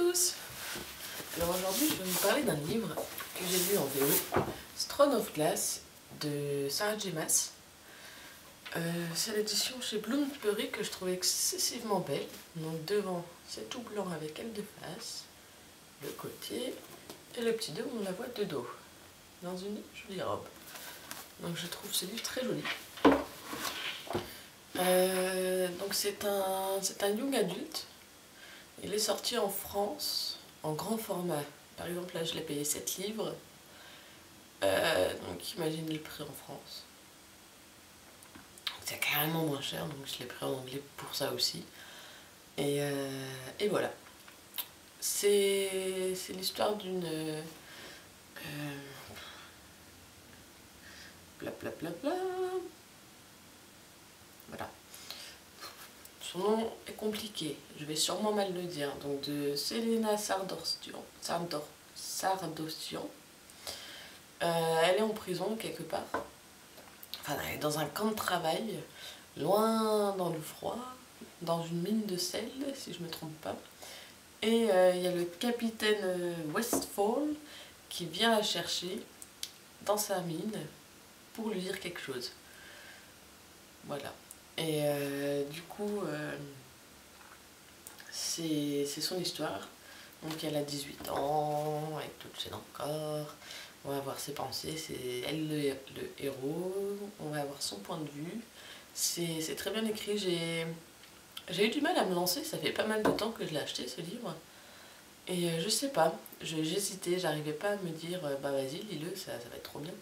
tous. Alors aujourd'hui je vais vous parler d'un livre que j'ai lu en VO, Throne of Glass de Sarah J. Maas. C'est l'édition chez Bloomsbury que je trouvais excessivement belle. Donc devant c'est tout blanc avec elle de face, le côté et le petit dos on la voit de dos dans une jolie robe. Donc je trouve ce livre très joli. Donc c'est un young adulte. Il est sorti en France en grand format. Par exemple là je l'ai payé 7 livres. Donc imaginez le prix en France. C'est carrément moins cher, donc je l'ai pris en anglais pour ça aussi. Et voilà. C'est l'histoire d'une... bla bla bla bla. Voilà. Son nom est compliqué, je vais sûrement mal le dire. Donc de Selena Sardostian. Elle est en prison quelque part. Enfin, elle est dans un camp de travail, loin dans le froid, dans une mine de sel, si je ne me trompe pas. Et il y a le capitaine Westfall qui vient la chercher dans sa mine pour lui dire quelque chose. Voilà. Et du coup, c'est son histoire. Donc elle a 18 ans, avec toute chaîne encore. On va voir ses pensées, c'est elle le héros. On va avoir son point de vue. C'est très bien écrit. J'ai eu du mal à me lancer, ça fait pas mal de temps que je l'ai acheté ce livre. Et je sais pas, j'hésitais, j'arrivais pas à me dire bah vas-y lis-le, ça va être trop bien.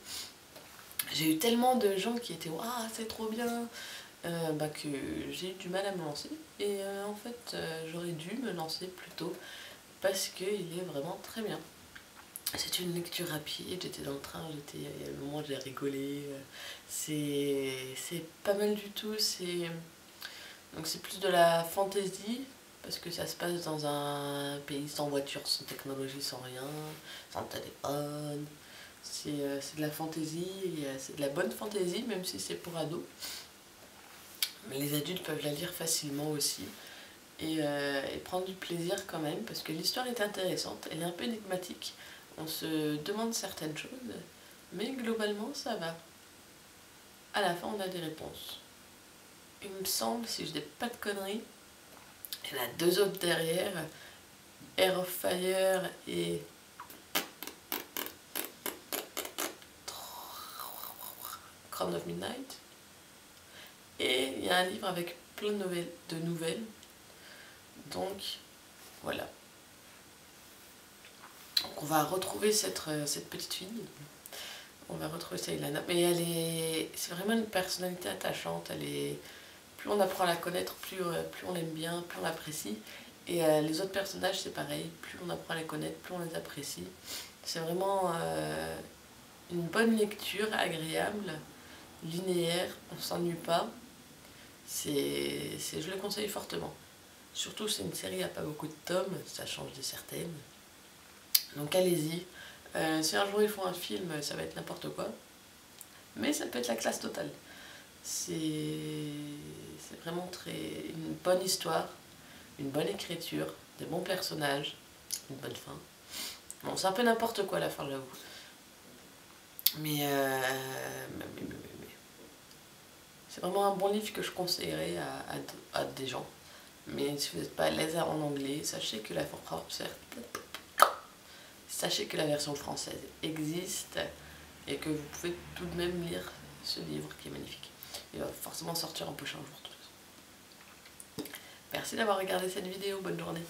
J'ai eu tellement de gens qui étaient waouh c'est trop bien, que j'ai eu du mal à me lancer. Et en fait j'aurais dû me lancer plus tôt parce qu'il est vraiment très bien. C'est une lecture rapide, j'étais dans le train, il y a le moment où j'ai rigolé. C'est pas mal du tout, donc c'est plus de la fantaisie parce que ça se passe dans un pays sans voiture, sans technologie, sans rien, sans téléphone. C'est de la fantaisie, c'est de la bonne fantaisie même si c'est pour ados. Mais les adultes peuvent la lire facilement aussi et prendre du plaisir quand même parce que l'histoire est intéressante, elle est un peu énigmatique. On se demande certaines choses, mais globalement ça va. À la fin on a des réponses. Il me semble, si je dis pas de conneries, il y en a deux autres derrière, Air of Fire et Crown of Midnight. Et il y a un livre avec plein de nouvelles. Donc voilà. Donc on va retrouver cette petite fille. On va retrouver Sailana. Mais c'est vraiment une personnalité attachante. Plus on apprend à la connaître, plus on l'aime bien, plus on l'apprécie. Et les autres personnages c'est pareil. Plus on apprend à les connaître, plus on les apprécie. C'est vraiment une bonne lecture, agréable, linéaire, on s'ennuie pas. Je le conseille fortement. Surtout c'est une série à pas beaucoup de tomes, ça change de certaines. Donc allez-y. Si un jour ils font un film, ça va être n'importe quoi. Mais ça peut être la classe totale. C'est vraiment une bonne histoire, une bonne écriture, des bons personnages, une bonne fin. Bon, c'est un peu n'importe quoi à la fin, j'avoue. Mais c'est vraiment un bon livre que je conseillerais à des gens. Mais si vous n'êtes pas à l'aise en anglais, sachez que la version française existe et que vous pouvez tout de même lire ce livre qui est magnifique. Il va forcément sortir en prochain jour. Merci d'avoir regardé cette vidéo, bonne journée.